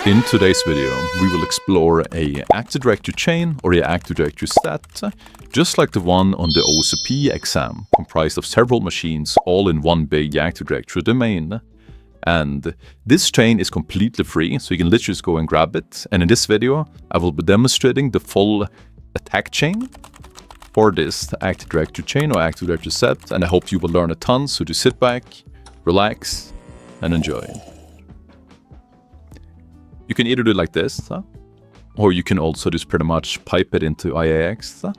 In today's video, we will explore a Active Directory chain or a Active Directory stat, just like the one on the OSCP exam, comprised of several machines all in one big Active Directory domain. And this chain is completely free, so you can literally just go and grab it. And in this video, I will be demonstrating the full attack chain for this Active Directory chain or Active Directory set, and I hope you will learn a ton, so just sit back, relax, and enjoy. You can either do it like this, or you can also just pretty much pipe it into IAX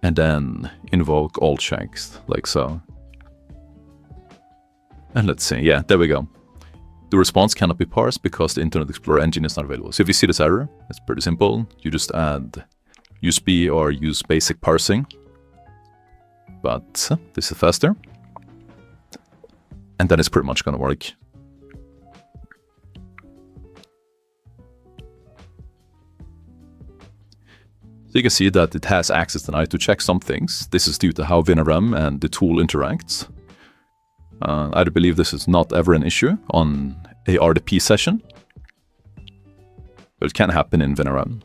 and then invoke all checks, like so. And let's see, yeah, there we go. The response cannot be parsed because the Internet Explorer engine is not available. So if you see this error, it's pretty simple. You just add USB or use basic parsing. But this is faster. And then it's pretty much going to work. So you can see that it has access tonight to check some things. This is due to how VinRM and the tool interacts. I believe this is not ever an issue on a RDP session, but it can happen in VinRM.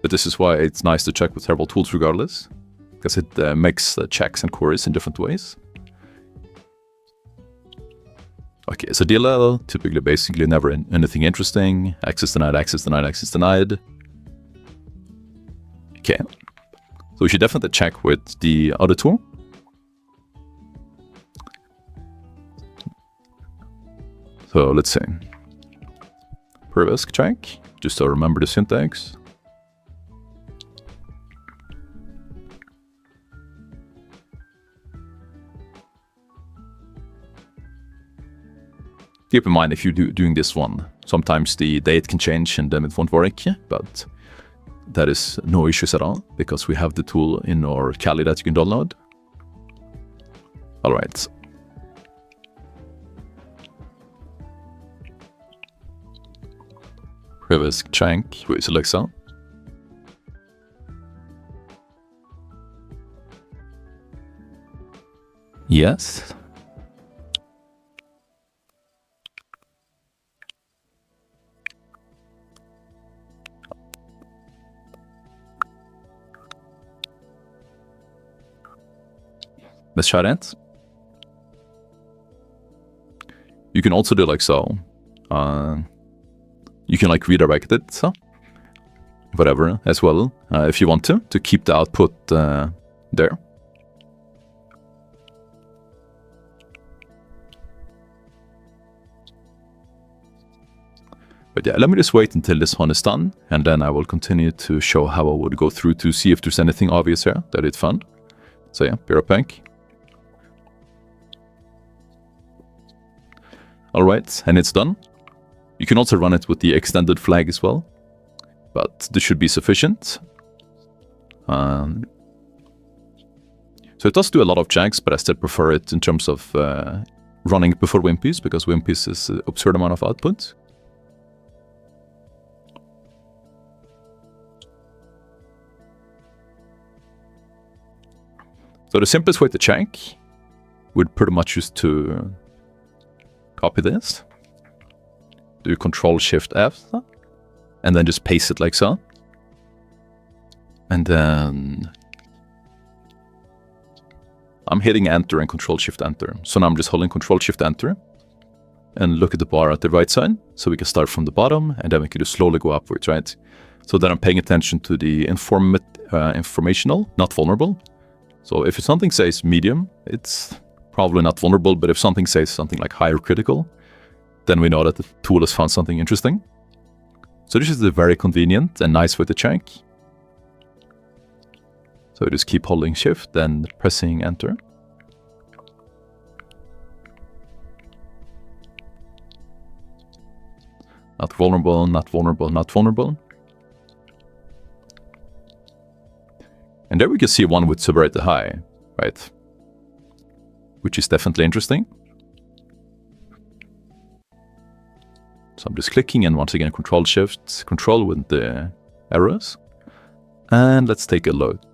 But this is why it's nice to check with several tools regardless, because it makes checks and queries in different ways. Okay, so DLL, typically basically never anything interesting. Access denied, access denied, access denied. Okay, so we should definitely check with the other tool. So let's see. Previous check, just to remember the syntax. Keep in mind if you're doing this one, sometimes the date can change and then it won't work, but that is no issues at all, because we have the tool in our Kali that you can download. All right. Previous check with Alexa. Yes. Let's try that. You can also do like so. You can like redirect it, so whatever as well, if you want to keep the output there. But yeah, let me just wait until this one is done, and then I will continue to show how I would go through to see if there's anything obvious here that it found. So yeah, be right back. Alright, and it's done. You can also run it with the extended flag as well, but this should be sufficient. So it does do a lot of checks, but I still prefer it in terms of running before Wimpy's, because Wimpy's is an absurd amount of output. So the simplest way to check would pretty much just to copy this, do Control-Shift-F, and then just paste it like so. And then I'm hitting Enter and Control-Shift-Enter. So now I'm just holding Control-Shift-Enter and look at the bar at the right side. So we can start from the bottom, and then we can just slowly go upwards, right? So then I'm paying attention to the informational, not vulnerable. So if something says medium, it's probably not vulnerable, but if something says something like high or critical, then we know that the tool has found something interesting. So this is a very convenient and nice way to check. So just keep holding Shift and pressing Enter. Not vulnerable, not vulnerable, not vulnerable. And there we can see one with severity high, right? Which is definitely interesting. So I'm just clicking, and once again Control-Shift, Control with the arrows. And let's take a look.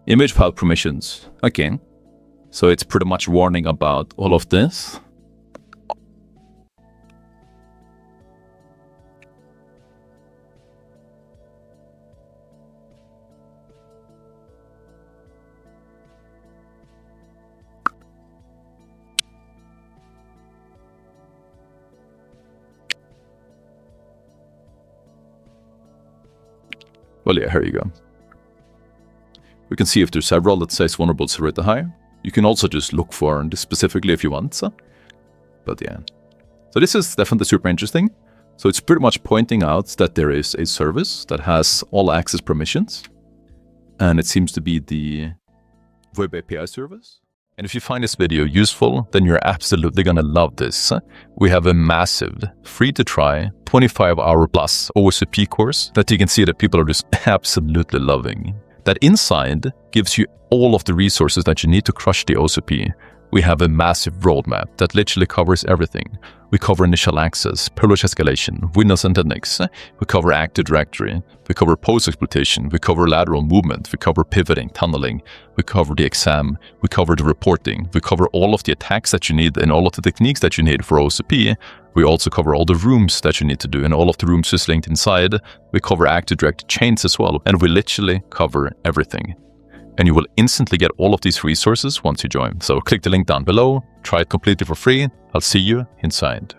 Image file permissions. Okay. So it's pretty much warning about all of this. Well, yeah, here you go. We can see if there's several that says vulnerabilities rate higher. You can also just look for this specifically if you want. So. But yeah. So this is definitely super interesting. So it's pretty much pointing out that there is a service that has all access permissions. And it seems to be the Web API service. And if you find this video useful, then you're absolutely going to love this. We have a massive, free-to-try, 25-hour plus OSCP course that you can see that people are just absolutely loving. That inside gives you all of the resources that you need to crush the OSCP. We have a massive roadmap that literally covers everything. We cover initial access, privilege escalation, Windows and Linux. We cover Active Directory. We cover post-exploitation. We cover lateral movement. We cover pivoting, tunneling. We cover the exam. We cover the reporting. We cover all of the attacks that you need and all of the techniques that you need for OSCP. We also cover all the rooms that you need to do, and all of the rooms is linked inside. We cover Active Directory chains as well, and we literally cover everything. And you will instantly get all of these resources once you join. So click the link down below, try it completely for free. I'll see you inside.